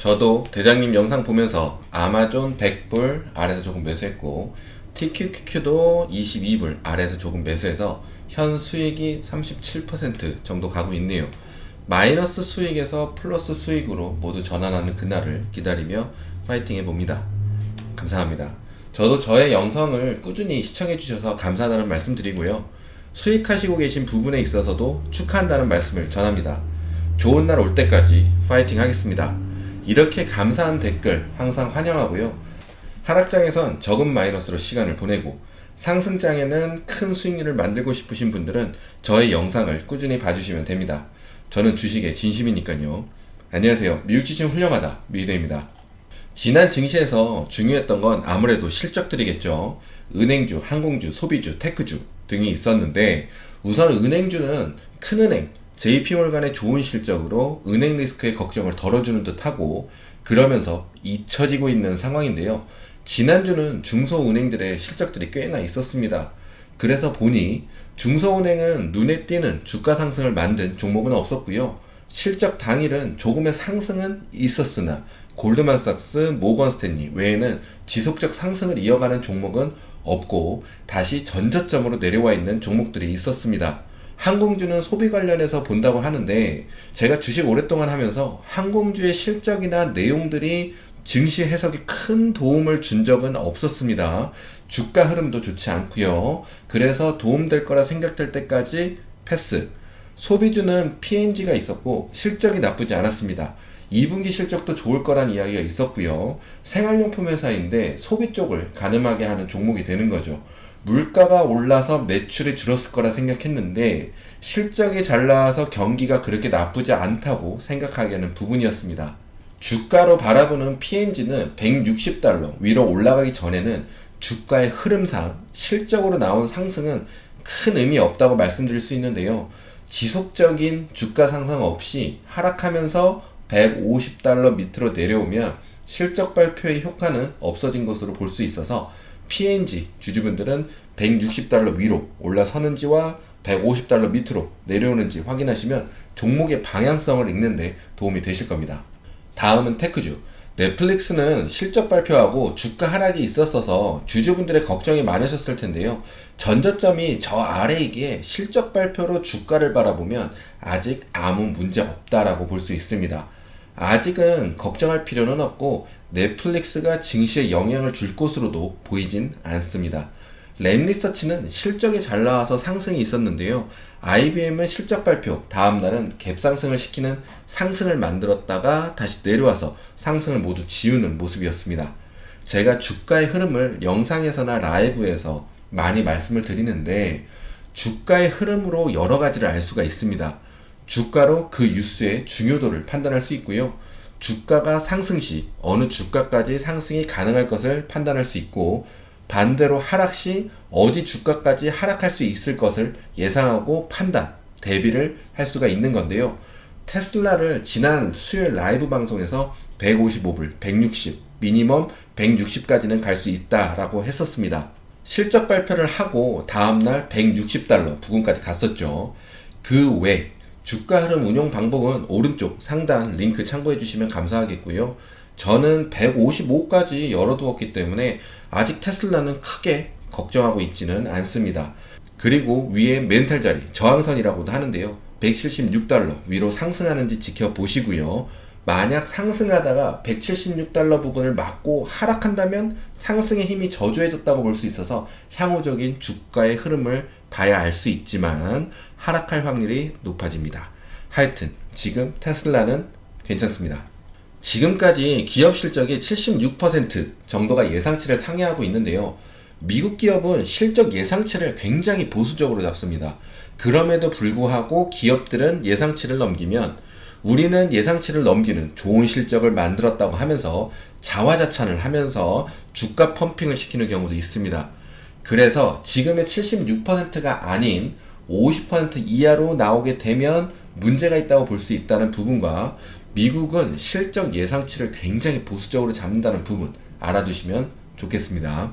저도 대장님 영상 보면서 아마존 100불 아래에서 조금 매수했고 TQQQ도 22불 아래에서 조금 매수해서 현 수익이 37% 정도 가고 있네요. 마이너스 수익에서 플러스 수익으로 모두 전환하는 그날을 기다리며 파이팅 해봅니다. 감사합니다. 저도 저의 영상을 꾸준히 시청해 주셔서 감사하다는 말씀 드리고요. 수익하시고 계신 부분에 있어서도 축하한다는 말씀을 전합니다. 좋은 날 올 때까지 파이팅 하겠습니다. 이렇게 감사한 댓글 항상 환영하고요. 하락장에선 적은 마이너스로 시간을 보내고 상승장에는 큰 수익률을 만들고 싶으신 분들은 저의 영상을 꾸준히 봐주시면 됩니다. 저는 주식에 진심이니까요. 안녕하세요. 미국 주식 훌륭하다 미대입니다. 지난 증시에서 중요했던 건 아무래도 실적들이겠죠. 은행주, 항공주, 소비주, 테크주 등이 있었는데 우선 은행주는 큰 은행 JP몰간의 좋은 실적으로 은행 리스크의 걱정을 덜어주는 듯하고 그러면서 잊혀지고 있는 상황인데요. 지난주는 중소은행들의 실적들이 꽤나 있었습니다. 그래서 보니 중소은행은 눈에 띄는 주가 상승을 만든 종목은 없었고요. 실적 당일은 조금의 상승은 있었으나 골드만삭스, 모건스탠리 외에는 지속적 상승을 이어가는 종목은 없고 다시 전저점으로 내려와 있는 종목들이 있었습니다. 항공주는 소비 관련해서 본다고 하는데 제가 주식 오랫동안 하면서 항공주의 실적이나 내용들이 증시 해석에 큰 도움을 준 적은 없었습니다. 주가 흐름도 좋지 않고요. 그래서 도움될 거라 생각될 때까지 패스. 소비주는 P&G가 있었고 실적이 나쁘지 않았습니다. 2분기 실적도 좋을 거란 이야기가 있었고요. 생활용품 회사인데 소비 쪽을 가늠하게 하는 종목이 되는 거죠. 물가가 올라서 매출이 줄었을 거라 생각했는데 실적이 잘 나와서 경기가 그렇게 나쁘지 않다고 생각하게 하는 부분이었습니다. 주가로 바라보는 P&G는 160달러 위로 올라가기 전에는 주가의 흐름상 실적으로 나온 상승은 큰 의미 없다고 말씀드릴 수 있는데요. 지속적인 주가 상승 없이 하락하면서 150달러 밑으로 내려오면 실적 발표의 효과는 없어진 것으로 볼 수 있어서 P&G 주주분들은 160달러 위로 올라서는지와 150달러 밑으로 내려오는지 확인하시면 종목의 방향성을 읽는데 도움이 되실 겁니다. 다음은 테크주. 넷플릭스는 실적 발표하고 주가 하락이 있었어서 주주분들의 걱정이 많으셨을 텐데요. 전저점이 저 아래이기에 실적 발표로 주가를 바라보면 아직 아무 문제 없다라고 볼 수 있습니다. 아직은 걱정할 필요는 없고 넷플릭스가 증시에 영향을 줄 것으로도 보이진 않습니다. 램리서치는 실적이 잘 나와서 상승이 있었는데요. IBM은 실적 발표 다음날은 갭상승을 시키는 상승을 만들었다가 다시 내려와서 상승을 모두 지우는 모습이었습니다. 제가 주가의 흐름을 영상에서나 라이브에서 많이 말씀을 드리는데 주가의 흐름으로 여러 가지를 알 수가 있습니다. 주가로 그 뉴스의 중요도를 판단할 수 있고요. 주가가 상승 시 어느 주가까지 상승이 가능할 것을 판단할 수 있고 반대로 하락 시 어디 주가까지 하락할 수 있을 것을 예상하고 판단, 대비를 할 수가 있는 건데요. 테슬라를 지난 수요일 라이브 방송에서 155불, 160, 미니멈 160까지는 갈 수 있다라고 했었습니다. 실적 발표를 하고 다음날 160달러 부근까지 갔었죠. 그 외 주가 흐름 운용 방법은 오른쪽 상단 링크 참고해 주시면 감사하겠고요. 저는 155까지 열어두었기 때문에 아직 테슬라는 크게 걱정하고 있지는 않습니다. 그리고 위에 멘탈 자리 저항선이라고도 하는데요. 176달러 위로 상승하는지 지켜보시고요. 만약 상승하다가 176달러 부근을 맞고 하락한다면 상승의 힘이 저조해졌다고 볼 수 있어서 향후적인 주가의 흐름을 봐야 알 수 있지만 하락할 확률이 높아집니다. 하여튼 지금 테슬라는 괜찮습니다. 지금까지 기업 실적이 76% 정도가 예상치를 상회하고 있는데요. 미국 기업은 실적 예상치를 굉장히 보수적으로 잡습니다. 그럼에도 불구하고 기업들은 예상치를 넘기면 우리는 예상치를 넘기는 좋은 실적을 만들었다고 하면서 자화자찬을 하면서 주가 펌핑을 시키는 경우도 있습니다. 그래서 지금의 76%가 아닌 50% 이하로 나오게 되면 문제가 있다고 볼 수 있다는 부분과 미국은 실적 예상치를 굉장히 보수적으로 잡는다는 부분 알아두시면 좋겠습니다.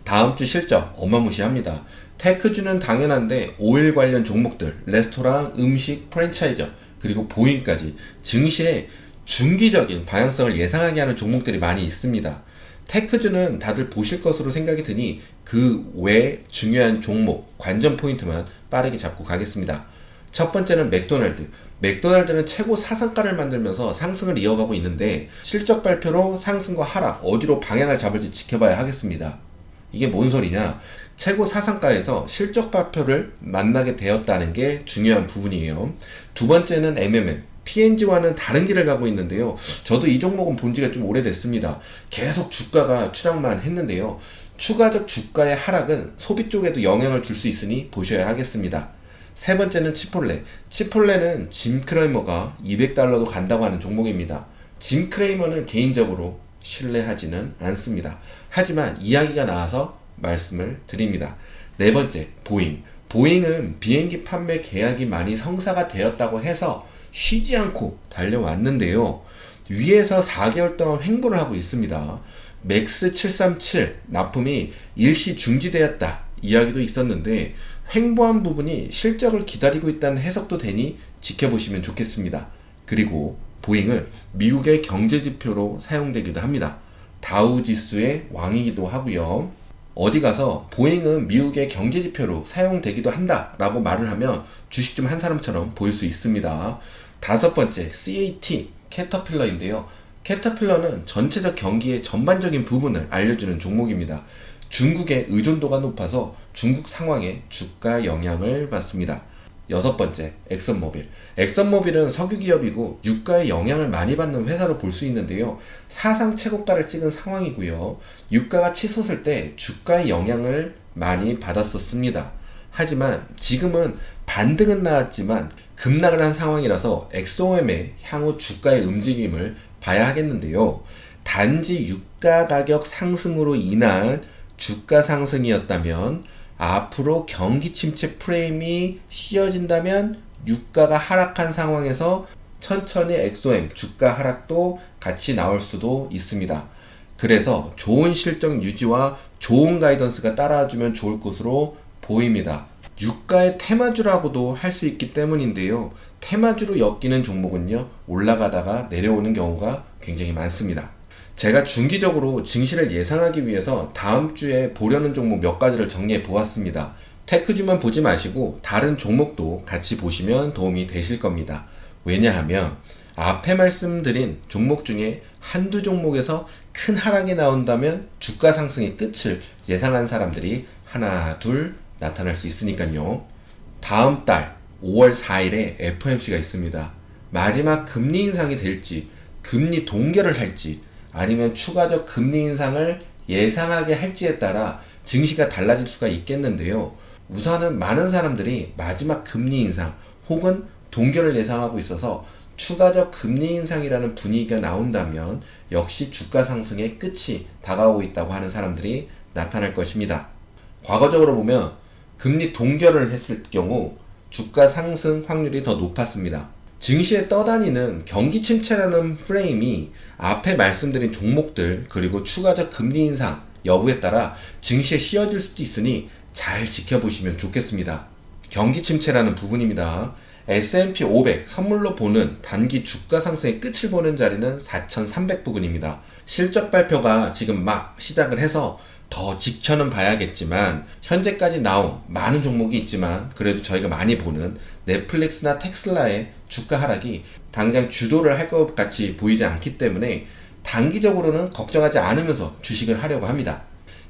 다음 주 실적 어마무시합니다. 테크주는 당연한데 오일 관련 종목들, 레스토랑, 음식, 프랜차이저 그리고 보잉까지 증시에 중기적인 방향성을 예상하게 하는 종목들이 많이 있습니다. 테크주는 다들 보실 것으로 생각이 드니 그 외 중요한 종목, 관전 포인트만 빠르게 잡고 가겠습니다. 첫 번째는 맥도날드. 맥도날드는 최고 사상가를 만들면서 상승을 이어가고 있는데 실적 발표로 상승과 하락, 어디로 방향을 잡을지 지켜봐야 하겠습니다. 이게 뭔 소리냐? 최고 사상가에서 실적 발표를 만나게 되었다는 게 중요한 부분이에요. 두 번째는 MMM. P&G와는 다른 길을 가고 있는데요. 저도 이 종목은 본 지가 좀 오래됐습니다. 계속 주가가 추락만 했는데요. 추가적 주가의 하락은 소비 쪽에도 영향을 줄 수 있으니 보셔야 하겠습니다. 세 번째는 치폴레. 치폴레는 짐 크레이머가 200달러도 간다고 하는 종목입니다. 짐 크레이머는 개인적으로 신뢰하지는 않습니다. 하지만 이야기가 나와서 말씀을 드립니다. 네 번째, 보잉. 보잉은 비행기 판매 계약이 많이 성사가 되었다고 해서 쉬지 않고 달려왔는데요. 위에서 4개월 동안 횡보를 하고 있습니다. 맥스 737 납품이 일시 중지되었다 이야기도 있었는데 횡보한 부분이 실적을 기다리고 있다는 해석도 되니 지켜보시면 좋겠습니다. 그리고 보잉은 미국의 경제지표로 사용되기도 합니다. 다우지수의 왕이기도 하고요. 어디 가서 보잉은 미국의 경제지표로 사용되기도 한다 라고 말을 하면 주식 좀 한 사람처럼 보일 수 있습니다. 다섯 번째, CAT, 캐터필러인데요. 캐터필러는 전체적 경기의 전반적인 부분을 알려주는 종목입니다. 중국의 의존도가 높아서 중국 상황에 주가 영향을 받습니다. 여섯 번째, 엑선모빌. 엑선모빌은 석유 기업이고 유가에 영향을 많이 받는 회사로 볼 수 있는데요. 사상 최고가를 찍은 상황이고요. 유가가 치솟을 때 주가에 영향을 많이 받았었습니다. 하지만 지금은 반등은 나왔지만 급락을 한 상황이라서 엑소엠의 향후 주가의 움직임을 봐야 하겠는데요. 단지 유가 가격 상승으로 인한 주가 상승이었다면 앞으로 경기 침체 프레임이 씌워진다면 유가가 하락한 상황에서 천천히 엑소엠 주가 하락도 같이 나올 수도 있습니다. 그래서 좋은 실적 유지와 좋은 가이던스가 따라와주면 좋을 것으로 보입니다. 유가의 테마주라고도 할 수 있기 때문인데요. 테마주로 엮이는 종목은요, 올라가다가 내려오는 경우가 굉장히 많습니다. 제가 중기적으로 증시를 예상하기 위해서 다음 주에 보려는 종목 몇 가지를 정리해 보았습니다. 테크주만 보지 마시고 다른 종목도 같이 보시면 도움이 되실 겁니다. 왜냐하면 앞에 말씀드린 종목 중에 한두 종목에서 큰 하락이 나온다면 주가 상승의 끝을 예상한 사람들이 하나, 둘 나타날 수 있으니까요. 다음 달 5월 4일에 FOMC가 있습니다. 마지막 금리 인상이 될지, 금리 동결을 할지, 아니면 추가적 금리 인상을 예상하게 할지에 따라 증시가 달라질 수가 있겠는데요. 우선은 많은 사람들이 마지막 금리 인상 혹은 동결을 예상하고 있어서 추가적 금리 인상이라는 분위기가 나온다면 역시 주가 상승의 끝이 다가오고 있다고 하는 사람들이 나타날 것입니다. 과거적으로 보면 금리 동결을 했을 경우 주가 상승 확률이 더 높았습니다. 증시에 떠다니는 경기 침체라는 프레임이 앞에 말씀드린 종목들 그리고 추가적 금리 인상 여부에 따라 증시에 씌워질 수도 있으니 잘 지켜보시면 좋겠습니다. 경기 침체라는 부분입니다. S&P 500 선물로 보는 단기 주가 상승의 끝을 보는 자리는 4,300 부근입니다. 실적 발표가 지금 막 시작을 해서 더 지켜는 봐야겠지만 현재까지 나온 많은 종목이 있지만 그래도 저희가 많이 보는 넷플릭스나 테슬라의 주가 하락이 당장 주도를 할 것 같이 보이지 않기 때문에 단기적으로는 걱정하지 않으면서 주식을 하려고 합니다.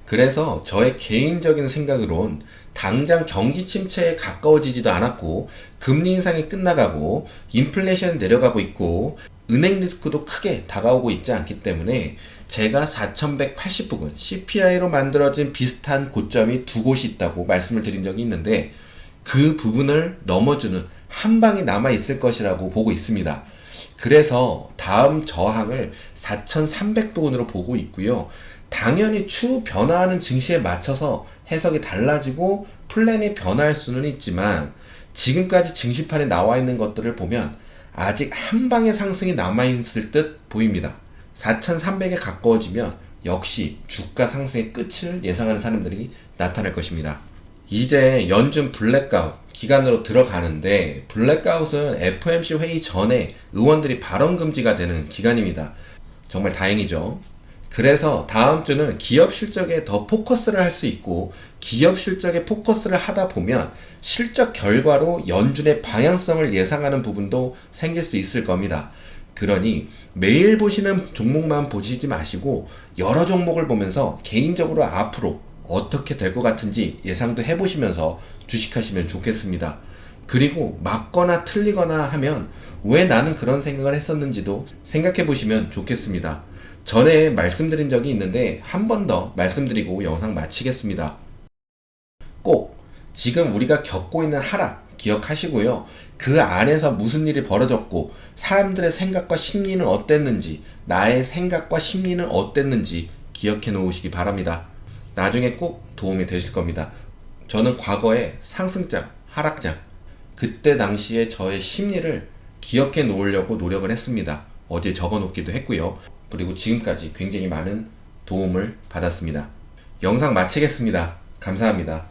그래서 저의 개인적인 생각으론 당장 경기 침체에 가까워지지도 않았고 금리 인상이 끝나가고 인플레이션이 내려가고 있고 은행 리스크도 크게 다가오고 있지 않기 때문에 제가 4180 부근 CPI로 만들어진 비슷한 고점이 두 곳이 있다고 말씀을 드린 적이 있는데 그 부분을 넘어주는 한 방이 남아 있을 것이라고 보고 있습니다. 그래서 다음 저항을 4300 부근으로 보고 있고요. 당연히 추후 변화하는 증시에 맞춰서 해석이 달라지고 플랜이 변화할 수는 있지만 지금까지 증시판에 나와 있는 것들을 보면 아직 한 방의 상승이 남아있을 듯 보입니다. 4300에 가까워지면 역시 주가 상승의 끝을 예상하는 사람들이 나타날 것입니다. 이제 연준 블랙아웃 기간으로 들어가는데, 블랙아웃은 FOMC 회의 전에 의원들이 발언 금지가 되는 기간입니다. 정말 다행이죠. 그래서 다음 주는 기업 실적에 더 포커스를 할 수 있고, 기업 실적에 포커스를 하다 보면 실적 결과로 연준의 방향성을 예상하는 부분도 생길 수 있을 겁니다. 그러니 매일 보시는 종목만 보시지 마시고 여러 종목을 보면서 개인적으로 앞으로 어떻게 될 것 같은지 예상도 해보시면서 주식하시면 좋겠습니다. 그리고 맞거나 틀리거나 하면 왜 나는 그런 생각을 했었는지도 생각해 보시면 좋겠습니다. 전에 말씀드린 적이 있는데 한 번 더 말씀드리고 영상 마치겠습니다. 꼭 지금 우리가 겪고 있는 하락 기억하시고요. 그 안에서 무슨 일이 벌어졌고 사람들의 생각과 심리는 어땠는지, 나의 생각과 심리는 어땠는지 기억해 놓으시기 바랍니다. 나중에 꼭 도움이 되실 겁니다. 저는 과거에 상승장, 하락장, 그때 당시에 저의 심리를 기억해 놓으려고 노력을 했습니다. 어디에 적어 놓기도 했고요. 그리고 지금까지 굉장히 많은 도움을 받았습니다. 영상 마치겠습니다. 감사합니다.